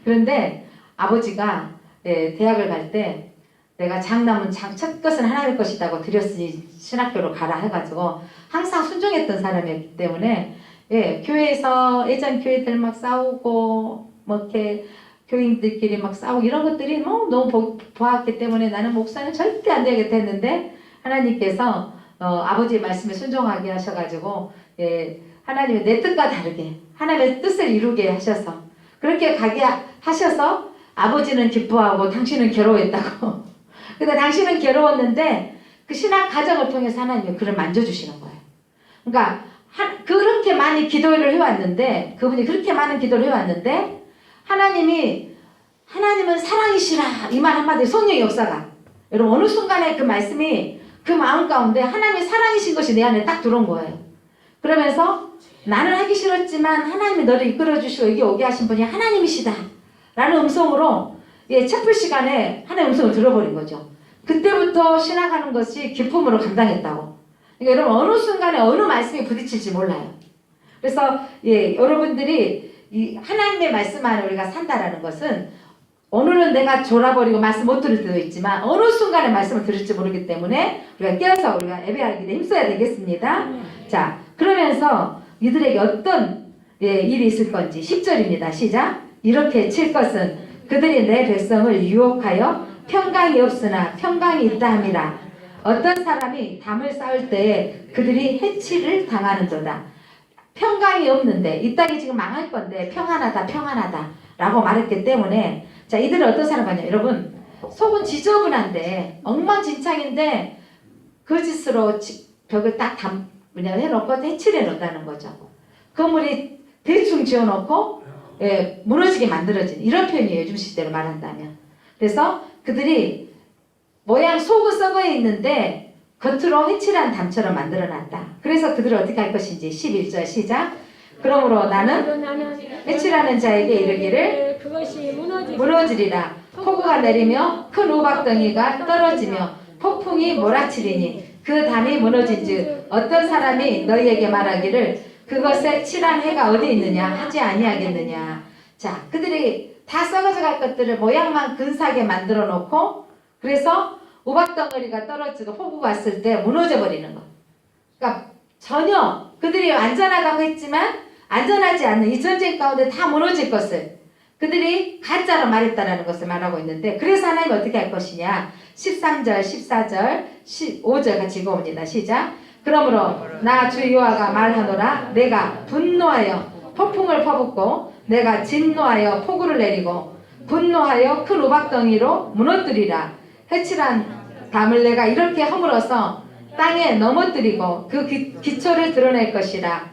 그런데 아버지가 예, 대학을 갈 때 내가 장남은 첫 것은 하나님의 것이라고 드렸으니 신학교로 가라 해가지고 항상 순종했던 사람이었기 때문에 예, 교회에서 예전 교회들 막 싸우고 뭐 이렇게 교인들끼리 막 싸우고 이런 것들이 너무 보았기 때문에 나는 목사는 절대 안 되겠다 했는데 하나님께서 아버지의 말씀에 순종하게 하셔가지고 예, 하나님의 내 뜻과 다르게 하나님의 뜻을 이루게 하셔서 그렇게 가게 하셔서 아버지는 기뻐하고 당신은 괴로워했다고. 근데 당신은 괴로웠는데 그 신학 과정을 통해서 하나님이 그를 만져주시는 거예요. 그러니까 그렇게 많이 기도를 해왔는데 그분이 그렇게 많은 기도를 해왔는데 하나님은 사랑이시라 이 말 한마디 성령의 역사가 여러분 어느 순간에 그 말씀이 그 마음 가운데 하나님의 사랑이신 것이 내 안에 딱 들어온 거예요. 그러면서 나는 하기 싫었지만 하나님이 너를 이끌어 주시고 여기 오게 하신 분이 하나님이시다 라는 음성으로 촛불 시간에 하나의 음성을 들어버린 거죠. 그때부터 신앙하는 것이 기쁨으로 감당했다고. 그러니까 여러분 어느 순간에 어느 말씀이 부딪힐지 몰라요. 그래서 여러분들이 이 하나님의 말씀 안에 우리가 산다라는 것은 오늘은 내가 졸아버리고 말씀 못 들을 때도 있지만 어느 순간에 말씀을 들을지 모르기 때문에 우리가 깨어서 우리가 예배하기 위해 힘써야 되겠습니다. 자, 그러면서 이들에게 어떤 일이 있을 건지 10절입니다. 시작. 이렇게 칠 것은 그들이 내 백성을 유혹하여 평강이 없으나 평강이 있다 함이라. 어떤 사람이 담을 쌓을 때에 그들이 해치를 당하는도다. 평강이 없는데 이 땅이 지금 망할 건데 평안하다 평안하다 라고 말했기 때문에 자, 이들은 어떤 사람이냐 여러분, 속은 지저분한데 엉망진창인데 거짓으로 벽을 딱 해놓고 해칠해 놓는다는 거죠. 건물이 대충 지어놓고 무너지게 만들어진 이런 표현이에요. 요즘 시대로 말한다면. 그래서 그들이 모양 속은 썩어 있는데 겉으로 해칠한 담처럼 만들어놨다. 그래서 그들을 어떻게 할 것인지 11절 시작. 그러므로 나는 해칠하는 자에게 이르기를 그것이 무너지리라. 폭우가 내리며 큰 우박덩이가 떨어지며 폭풍이 몰아치리니 그 담이 무너진즉 어떤 사람이 너희에게 말하기를 그것에 칠한 해가 어디 있느냐 하지 아니하겠느냐. 자, 그들이 다 썩어져 갈 것들을 모양만 근사하게 만들어 놓고 그래서 우박덩어리가 떨어지고 폭우가 왔을 때 무너져 버리는 것. 그러니까 전혀 그들이 안전하다고 했지만 안전하지 않는 이 전쟁 가운데 다 무너질 것을 그들이 가짜로 말했다라는 것을 말하고 있는데 그래서 하나님 어떻게 할 것이냐. 13절, 14절, 15절 같이 읽어봅니다. 시작. 그러므로 나 주 여호와가 말하노라. 내가 분노하여 폭풍을 퍼붓고 내가 진노하여 폭우를 내리고 분노하여 큰 우박덩이로 무너뜨리라. 해칠한 담을 내가 이렇게 허물어서 땅에 넘어뜨리고 그 기초를 드러낼 것이라.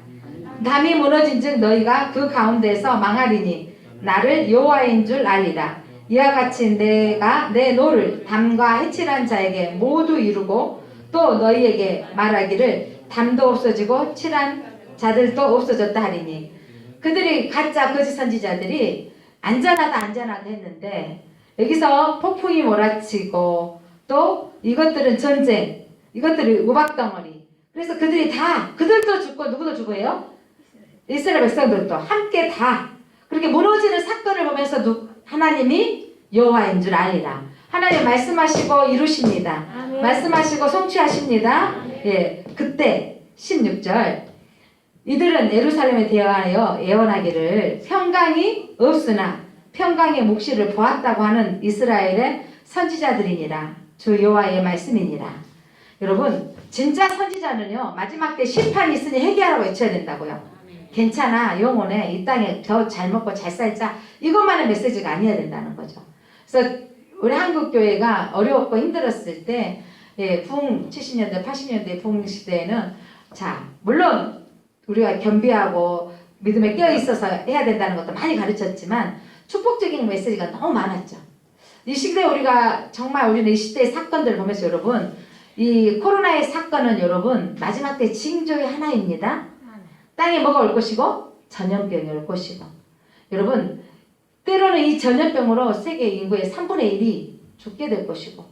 담이 무너진 즉 너희가 그 가운데서 망하리니 나를 여호와인 줄 알리라. 이와 같이 내가 내 노를 담과 해칠한 자에게 모두 이루고 또 너희에게 말하기를 담도 없어지고 칠한 자들도 없어졌다 하리니. 그들이 가짜 거짓 선지자들이 안전하다 했는데 여기서 폭풍이 몰아치고 또 이것들은 전쟁, 이것들이 우박덩어리. 그래서 그들이 다 그들도 죽고 누구도 죽어요? 이스라엘 백성들도 함께 다 그렇게 무너지는 사건을 보면서 하나님이 여호와인 줄 알리라. 하나님 말씀하시고 이루십니다. 아멘. 말씀하시고 성취하십니다. 그때 16절 이들은 예루살렘에 대하여 예언하기를 평강이 없으나 평강의 묵시를 보았다고 하는 이스라엘의 선지자들이니라. 주 여호와의 말씀이니라. 여러분 진짜 선지자는요 마지막 때 심판이 있으니 회개하라고 외쳐야 된다고요. 괜찮아 영혼에 이 땅에 더 잘 먹고 잘 살자 이것만의 메시지가 아니어야 된다는 거죠. 그래서 우리 한국교회가 어려웠고 힘들었을 때 부흥 70년대 80년대 부흥 시대에는 자 물론 우리가 겸비하고 믿음에 깨어있어서 해야 된다는 것도 많이 가르쳤지만 축복적인 메시지가 너무 많았죠. 이 시대에 우리가 정말 우리는 이 시대의 사건들을 보면서 여러분 이 코로나의 사건은 여러분 마지막 때 징조의 하나입니다. 땅에 뭐가 올 것이고 전염병이 올 것이고 여러분 때로는 이 전염병으로 세계 인구의 3분의 1이 죽게 될 것이고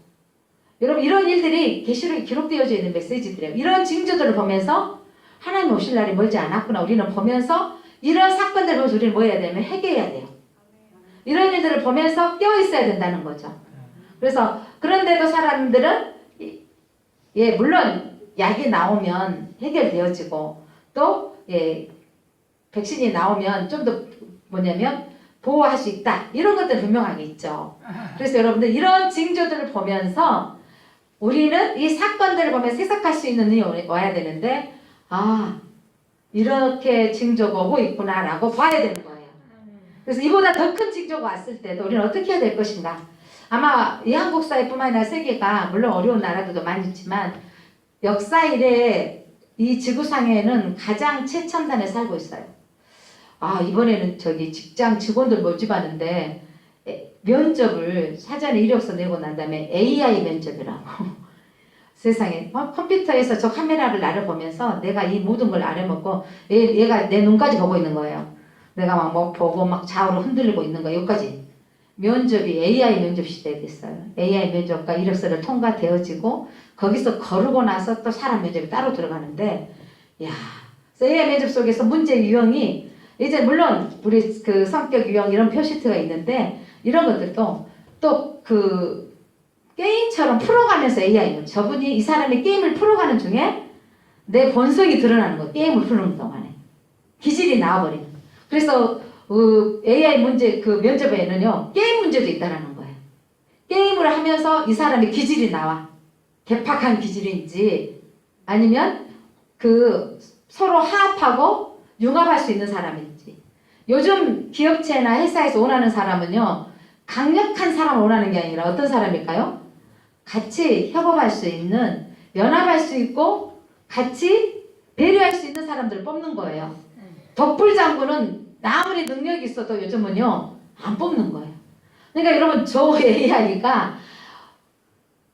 여러분 이런 일들이 계시록에 기록되어져 있는 메시지들이에요. 이런 징조들을 보면서 하나님 오실 날이 멀지 않았구나 우리는 보면서 이런 사건들을 보면서 우리는 뭐 해야 되면 회개해야 돼요. 이런 일들을 보면서 깨어있어야 된다는 거죠. 그래서 그런데도 사람들은 물론 약이 나오면 해결되어지고 또 백신이 나오면 좀 더 뭐냐면 보호할 수 있다. 이런 것들 분명하게 있죠. 그래서 여러분들 이런 징조들을 보면서 우리는 이 사건들을 보면서 해석할 수 있는 눈이 와야 되는데 아 이렇게 징조가 오고 있구나 라고 봐야 되는 거예요. 그래서 이보다 더 큰 징조가 왔을 때도 우리는 어떻게 해야 될 것인가. 아마 이 한국 사회뿐만 아니라 세계가 물론 어려운 나라들도 많이 있지만 역사 이래 이 지구상에는 가장 최첨단에 살고 있어요. 아 이번에는 저기 직장 직원들 모집하는데 면접을 사전에 이력서 내고 난 다음에 AI 면접이라고 세상에 컴퓨터에서 저 카메라를 알아보면서 내가 이 모든 걸 알아먹고 얘가 내 눈까지 보고 있는 거예요. 내가 막 뭐 보고 막 좌우로 흔들리고 있는 거 여기까지 면접이 AI 면접 시대에 됐어요. AI 면접과 이력서를 통과되어지고 거기서 거르고 나서 또 사람 면접이 따로 들어가는데, 야, AI 면접 속에서 문제 유형이 이제 물론 우리 그 성격 유형 이런 표시트가 있는데 이런 것들도 또 그 게임처럼 풀어가면서 AI 저분이 이 사람이 게임을 풀어가는 중에 내 본성이 드러나는 거예요. 게임을 푸는 동안에 기질이 나와버리는. 그래서 AI 문제 그 면접에는요 게임 문제도 있다라는 거예요. 게임을 하면서 이 사람의 기질이 나와. 개팍한 기질인지 아니면 그 서로 화합하고 융합할 수 있는 사람인지. 요즘 기업체나 회사에서 원하는 사람은요 강력한 사람을 원하는 게 아니라 어떤 사람일까요? 같이 협업할 수 있는, 연합할 수 있고 같이 배려할 수 있는 사람들을 뽑는 거예요. 덕불장군은 아무리 능력이 있어도 요즘은요 안 뽑는 거예요. 그러니까 여러분 저 AI가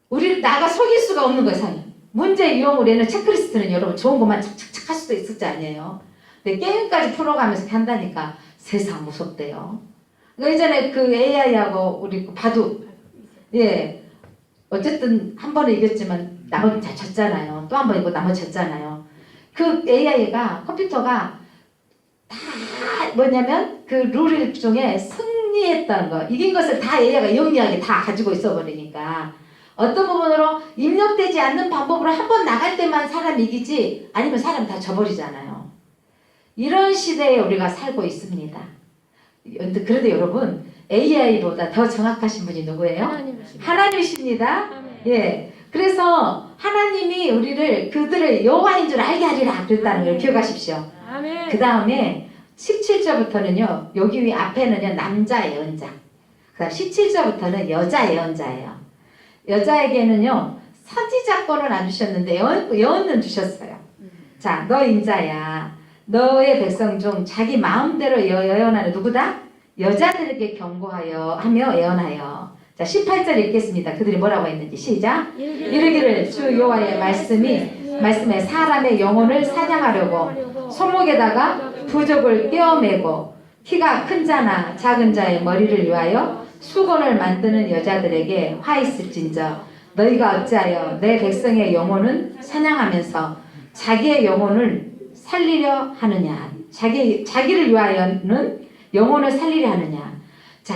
우리 나가 속일 수가 없는 거예요. 상이. 문제 유형으로 얘는 체크리스트는 여러분 좋은 것만 착착착 할 수도 있을 지 아니에요. 근데 게임까지 풀어가면서 한다니까 세상 무섭대요. 그 예전에 그 AI하고 우리 바둑, 예, 어쨌든 한 번에 이겼지만 나머지 다 졌잖아요. 또 한 번 이고 나머지 졌잖아요. 그 AI가 컴퓨터가 다 뭐냐면 그 룰 중에 승리했던 거, 이긴 것을 다 AI가 영리하게 다 가지고 있어 버리니까 어떤 부분으로 입력되지 않는 방법으로 한 번 나갈 때만 사람이 이기지 아니면 사람 다 져버리잖아요. 이런 시대에 우리가 살고 있습니다. 그래도 여러분 AI보다 더 정확하신 분이 누구예요? 하나님이십니다. 예. 그래서 하나님이 우리를 그들을 여호와인 줄 알게 하리라 그랬다는 걸 기억하십시오. 그 다음에 17절부터는요 여기 위 앞에는요 남자 예언자, 그 다음 17절부터는 여자 예언자예요. 여자에게는요 선지자권은 안 주셨는데 예언은 주셨어요. 자, 너 인자야. 너의 백성 중 자기 마음대로 예언하는 누구다? 여자들에게 경고하여 하며 예언하여. 자, 18절 읽겠습니다. 그들이 뭐라고 했는지 시작. 이르기를 주 여호와의 말씀에 사람의 영혼을 사냥하려고 손목에다가 부족을 꿰어매고 키가 큰 자나 작은 자의 머리를 위하여 수건을 만드는 여자들에게 화 있을진저 너희가 어찌하여 내 백성의 영혼은 사냥하면서 자기의 영혼을 살리려 하느냐. 자기를 위하여는 영혼을 살리려 하느냐. 자,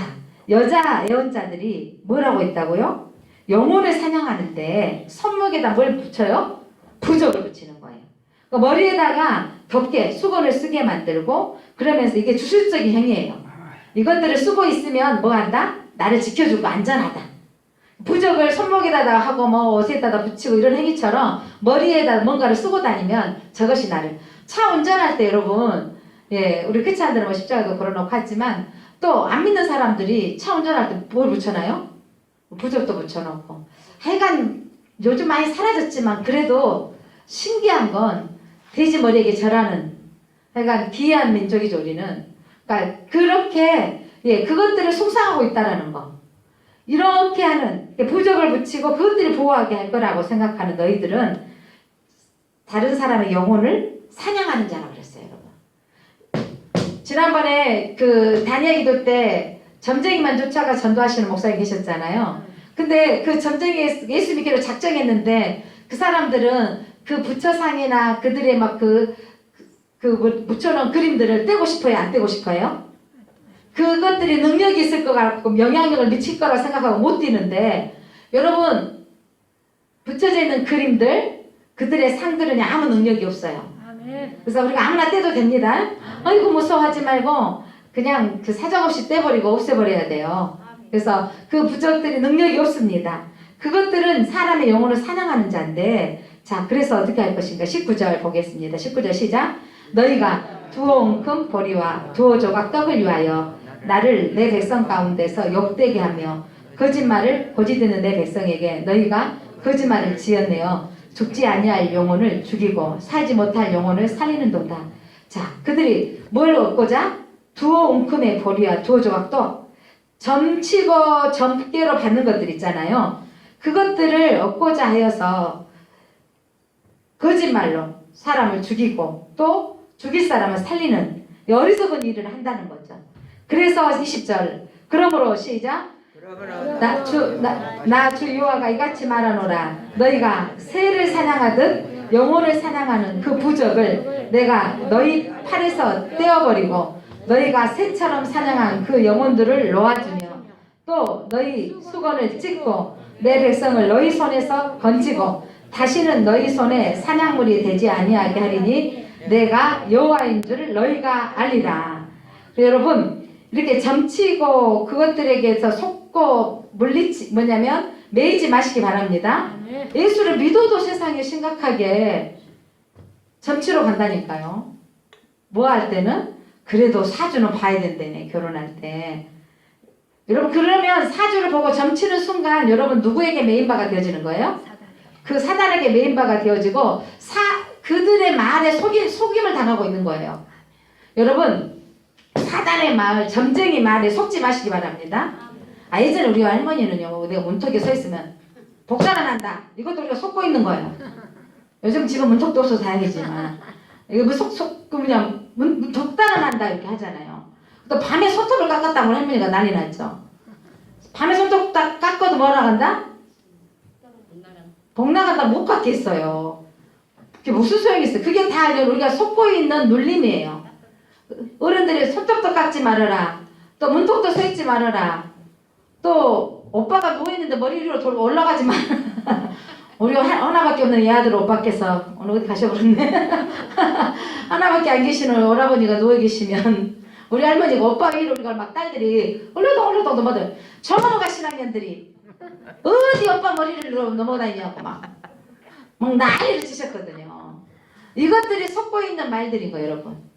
여자 예언자들이 뭐라고 했다고요? 영혼을 사냥하는데 손목에다 뭘 붙여요? 부적을 붙이는 거예요. 그러니까 머리에다가 덮개, 수건을 쓰게 만들고 그러면서 이게 주술적인 행위예요. 이것들을 쓰고 있으면 뭐 한다? 나를 지켜주고 안전하다. 부적을 손목에다가 하고 뭐 옷에다가 붙이고 이런 행위처럼 머리에다 뭔가를 쓰고 다니면 저것이 나를. 차 운전할 때 여러분, 예, 우리 크리스찬들은 뭐 십자가도 걸어놓고 하지만 또 안 믿는 사람들이 차 운전할 때 뭘 붙여놔요? 부적도 붙여놓고. 하여간 요즘 많이 사라졌지만 그래도 신기한 건 돼지 머리에게 절하는, 하여간 기이한 민족이죠 우리는. 그러니까 그렇게 예, 그것들을 숭상하고 있다라는 거. 이렇게 하는 부적을 붙이고 그것들이 보호하게 할 거라고 생각하는 너희들은 다른 사람의 영혼을 사냥하는 자라고 그랬어요, 여러분. 지난번에 그 다니엘 기도 때 점쟁이만 쫓아가 전도하시는 목사님 계셨잖아요. 근데 그 점쟁이 예수 믿기로 작정했는데 그 사람들은 그 부처상이나 그들의 막 묻혀놓은 그림들을 떼고 싶어요, 안 떼고 싶어요? 그것들이 능력이 있을 것 같고 영향력을 미칠 거라고 생각하고 못 띄는데 여러분 붙여져 있는 그림들 그들의 상들은 아무 능력이 없어요. 그래서 우리가 아무나 떼도 됩니다. 아이고 무서워하지 말고 그냥 그 사정없이 떼버리고 없애버려야 돼요. 그래서 그 부적들이 능력이 없습니다. 그것들은 사람의 영혼을 사냥하는 자인데 자 그래서 어떻게 할 것인가 19절 보겠습니다. 19절 시작. 너희가 두어 웅큼 보리와 두어 조각 떡을 위하여 나를 내 백성 가운데서 욕되게 하며 거짓말을 고지드는 내 백성에게 너희가 거짓말을 지어내어 죽지 아니할 영혼을 죽이고 살지 못할 영혼을 살리는도다. 자, 그들이 뭘 얻고자? 두어 웅큼의 보리와 두어 조각 떡, 점치고 점괘로 받는 것들 있잖아요. 그것들을 얻고자 하여서 거짓말로 사람을 죽이고 또 죽일 사람을 살리는 어리석은 일을 한다는 거죠. 그래서 20절 그러므로 시작. 나 주 여호와가 이같이 말하노라. 너희가 새를 사냥하듯 영혼을 사냥하는 그 부적을 내가 너희 팔에서 떼어버리고 너희가 새처럼 사냥한 그 영혼들을 놓아주며 또 너희 수건을 찢고 내 백성을 너희 손에서 건지고 다시는 너희 손에 사냥물이 되지 아니하게 하리니 내가 여호와인 줄 너희가 알리라. 여러분 이렇게 점치고 그것들에게서 속고 물리치 뭐냐면 매이지 마시기 바랍니다. 예수를 믿어도 세상에 심각하게 점치러 간다니까요. 뭐 할 때는 그래도 사주는 봐야 된다네. 결혼할 때 여러분 그러면 사주를 보고 점치는 순간 여러분 누구에게 메인바가 되어지는 거예요? 그 사단에게 메인바가 되어지고 그들의 말에 속임을 당하고 있는 거예요. 여러분 사단의 말, 점쟁이 말에 속지 마시기 바랍니다. 예전에 우리 할머니는요, 내가 문턱에 서 있으면 복사는 한다. 이것도 우리가 속고 있는 거예요. 요즘 집은 문턱도 없어서 다행이지만 이거 그냥 적단은 한다 이렇게 하잖아요. 또 밤에 손톱을 깎았다고 할머니가 난리 났죠. 밤에 손톱 딱 깎아도 뭐라 한다? 복 나간다 못 깎겠어요. 그게 무슨 소용이 있어요? 그게 다 우리가 속고 있는 눌림이에요. 어른들이 손톱도 깎지 말아라. 또 문턱도 서 있지 말아라. 또 오빠가 누워있는데 머리 위로 돌고 올라가지 말아라. 우리 하나밖에 없는 이 아들 오빠께서 오늘 어디 가셔버렸네. 하나밖에 안 계시는 오라버니가 누워 계시면 우리 할머니가 오빠 위로 우리가 막 딸들이 올려도 넘어들 초등학교 신학년들이 어디 오빠 머리를 넘어다니냐고 막 난리를 치셨거든요. 이것들이 속고 있는 말들인 거예요, 여러분.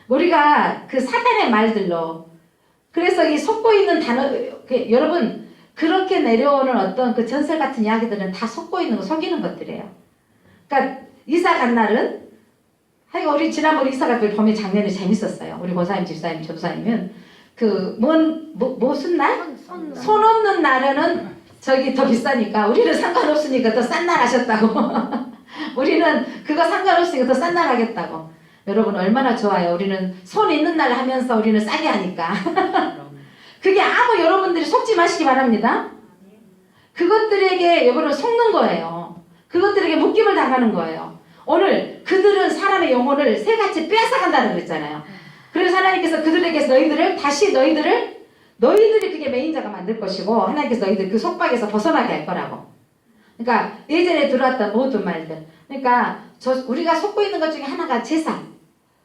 우리가 그 사단의 말들로 그래서 이 속고 있는 단어 여러분 그렇게 내려오는 어떤 그 전설 같은 이야기들은 다 속고 있는 거 속이는 것들이에요. 그러니까 이사 간 날은 하여간 우리 지난번 이사 갈 때 봄에 작년에 재밌었어요. 우리 권사님 집사님 전도사님은 그 무슨 날? 손 없는 날에는 저기 더 비싸니까 우리는 상관없으니까 더 싼 날 하셨다고. 우리는 그거 상관없으니까 더 싼 날 하겠다고. 여러분 얼마나 좋아요. 우리는 손 있는 날 하면서 우리는 싸게 하니까. 그게 아무 여러분들이 속지 마시기 바랍니다. 그것들에게 여러분은 속는 거예요. 그것들에게 묶임을 당하는 거예요. 오늘 그들은 사람의 영혼을 새같이 빼앗아간다는 그랬잖아요. 그래서 하나님께서 그들에게서 너희들이 그게 메인자가 만들 것이고 하나님께서 너희들 그 속박에서 벗어나게 할 거라고. 그러니까 예전에 들어왔던 모든 말들. 그러니까 우리가 속고 있는 것 중에 하나가 제사.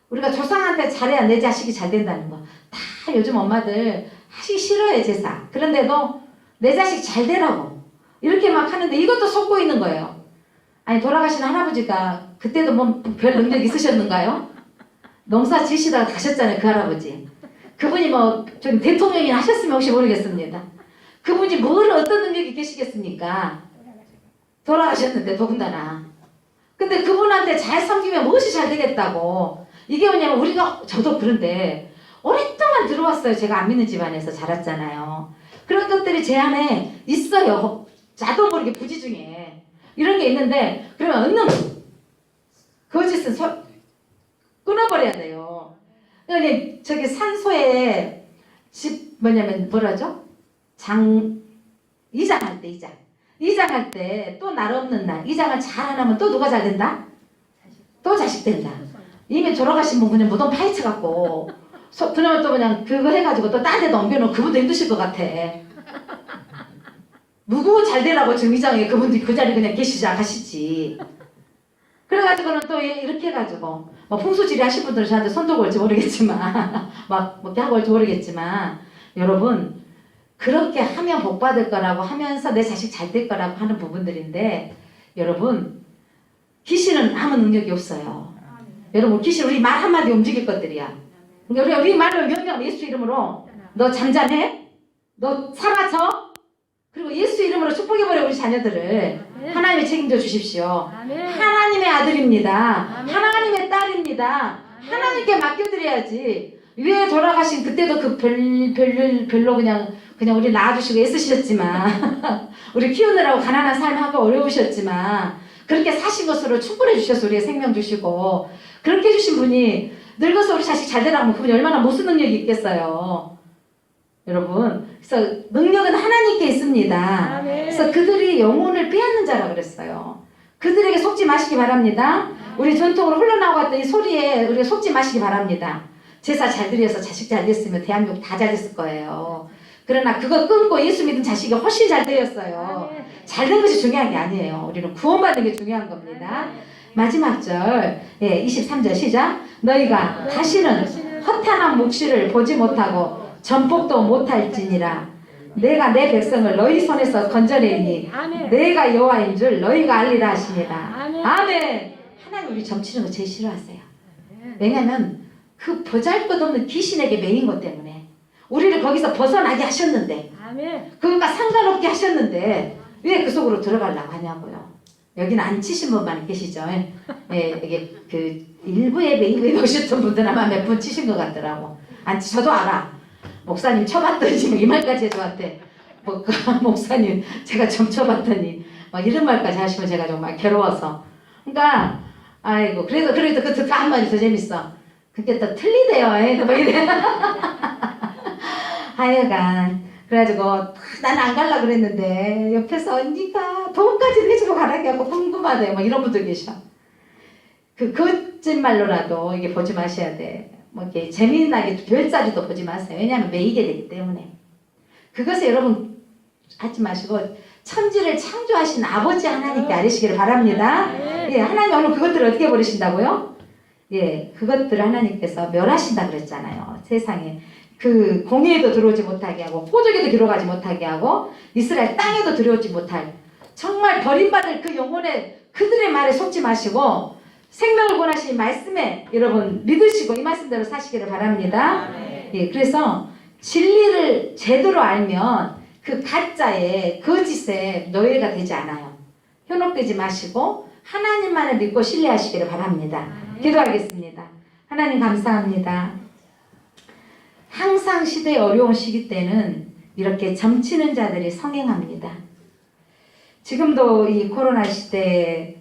우리가 조상한테 잘해야 내 자식이 잘 된다는 거. 다 요즘 엄마들 하기 싫어해 제사. 그런데도 내 자식 잘 되라고 이렇게 막 하는데 이것도 속고 있는 거예요. 아니 돌아가신 할아버지가 그때도 뭐 별 능력 있으셨는가요? 농사 지시다가 가셨잖아요. 그 할아버지. 그분이 뭐 좀 대통령이나 하셨으면 혹시 모르겠습니다. 그분이 뭘 어떤 능력이 계시겠습니까? 돌아가셨는데 더군다나. 근데 그분한테 잘 섬기면 무엇이 잘 되겠다고. 이게 뭐냐면 저도 그런데 오랫동안 들어왔어요. 제가 안 믿는 집안에서 자랐잖아요. 그런 것들이 제 안에 있어요. 나도 모르게 부지 중에. 이런 게 있는데 그러면 얻는 거짓은 끊어버려야 돼요. 그러니까 저기 산소에 뭐라죠? 이장할 때 이장할 때 또 날 없는 날 이장을 잘 안 하면 또 누가 잘 된다? 또 자식 된다. 이미 돌아가신 분 그냥 무덤 파헤쳐갖고 그러면 또 그냥 그거 해가지고 또 딴 데도 옮겨놓고 그분도 힘드실 것 같아. 누구 잘 되라고 지금 이장에 그분들이 그 자리에 그냥 가시지. 그래가지고는 또 이렇게 해가지고 뭐 풍수지리 하신 분들은 저한테 손도 걸지 모르겠지만 막 뭐 하고 올지 모르겠지만 여러분 그렇게 하면 복 받을 거라고 하면서 내 자식 잘 될 거라고 하는 부분들인데 여러분 귀신은 아무 능력이 없어요. 여러분 귀신 우리 말 한마디 움직일 것들이야. 그러니까 우리 말로 명령 예수 이름으로 너 잠잠해? 너 사라져? 그리고 예수 이름으로 축복해버려 우리 자녀들을. 하나님이 책임져 주십시오. 하나님의 아들입니다. 하나님의 딸입니다. 하나님께 맡겨드려야지. 위에 돌아가신 그때도 그 별로 그냥 우리 낳아주시고 애쓰셨지만 우리 키우느라고 가난한 삶하고 어려우셨지만 그렇게 사신 것으로 충분해 주셔서 우리의 생명 주시고 그렇게 해주신 분이 늙어서 우리 자식 잘 되라고 하면 그분이 얼마나 무슨 능력이 있겠어요. 여러분, 그래서 능력은 하나님께 있습니다. 그래서 그들이 영혼을 빼앗는 자라 그랬어요. 그들에게 속지 마시기 바랍니다. 우리 전통으로 흘러나왔던 이 소리에 우리가 속지 마시기 바랍니다. 제사 잘 드려서 자식 잘 됐으면 대한민국 다 잘 됐을 거예요. 그러나 그거 끊고 예수 믿은 자식이 훨씬 잘 되었어요. 잘 된 것이 중요한 게 아니에요. 우리는 구원받는 게 중요한 겁니다. 마지막 절, 23절 시작. 너희가 다시는 허탄한 묵시를 보지 못하고 전복도 못할지니라. 내가 내 백성을 너희 손에서 건져내니 내가 여호와인 줄 너희가 알리라 하시니라. 아멘. 하나님 우리 점치는 거 제일 싫어하세요. 왜냐하면 그 보잘것없는 귀신에게 매인 것 때문에 우리를 거기서 벗어나게 하셨는데, 그것과 상관없게 하셨는데 왜 그 속으로 들어가려고 하냐고요. 여기는 안 치신 분만 계시죠. 이게 그 일부 예배에 오셨던 분들 아마 몇 분 치신 것 같더라고. 저도 알아. 목사님 쳐봤더니 이 말까지 해줘왔대. 목사님 제가 좀 쳐봤더니 막 이런 말까지 하시면 제가 정말 괴로워서. 그러니까 아이고 그래도 그 듣고 한 말이 더 재밌어. 그게 또 틀리대요. 뭐 이래. 하여간 그래가지고 나는 안 갈라 그랬는데 옆에서 언니가 돈까지 내주고 가라게 하고 궁금하대. 뭐 이런 분들 계셔. 그 거짓말로라도 이게 보지 마셔야 돼. 뭐 이렇게 재미나게 별자리도 보지 마세요. 왜냐하면 매이게 되기 때문에. 그것을 여러분 하지 마시고 천지를 창조하신 아버지 하나님께 아뢰시기를 바랍니다. 하나님 오늘 그것들을 어떻게 버리신다고요? 그것들을 하나님께서 멸하신다 그랬잖아요. 세상에. 그 공회에도 들어오지 못하게 하고 포도에도 들어가지 못하게 하고 이스라엘 땅에도 들어오지 못할 정말 버림받을 그 영혼에 그들의 말에 속지 마시고 생명을 권하신 말씀에 여러분 믿으시고 이 말씀대로 사시기를 바랍니다. 그래서 진리를 제대로 알면 그 가짜에 거짓에 노예가 되지 않아요. 현혹되지 마시고 하나님만을 믿고 신뢰하시기를 바랍니다. 기도하겠습니다. 하나님 감사합니다. 항상 시대의 어려운 시기 때는 이렇게 점치는 자들이 성행합니다. 지금도 이 코로나 시대에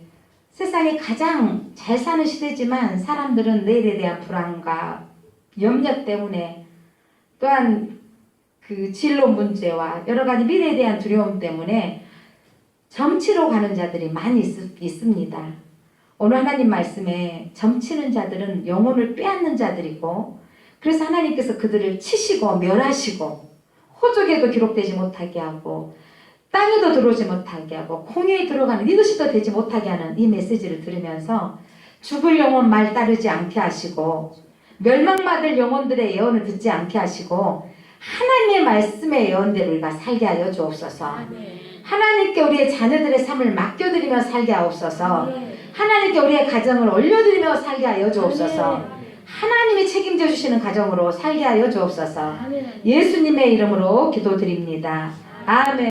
세상이 가장 잘 사는 시대지만 사람들은 내일에 대한 불안과 염려 때문에 또한 그 진로 문제와 여러 가지 미래에 대한 두려움 때문에 점치러 가는 자들이 많이 있습니다. 오늘 하나님 말씀에 점치는 자들은 영혼을 빼앗는 자들이고 그래서 하나님께서 그들을 치시고 멸하시고 호적에도 기록되지 못하게 하고 땅에도 들어오지 못하게 하고 공회에 들어가는 리더십도 되지 못하게 하는 이 메시지를 들으면서 죽을 영혼 말 따르지 않게 하시고 멸망받을 영혼들의 예언을 듣지 않게 하시고 하나님의 말씀의 예언대로 우리가 살게 하여 주옵소서. 하나님께 우리의 자녀들의 삶을 맡겨드리며 살게 하옵소서. 하나님께 우리의 가정을 올려드리며 살게 하여 주옵소서. 하나님이 책임져 주시는 가정으로 살게 하여 주옵소서. 예수님의 이름으로 기도드립니다. 아멘.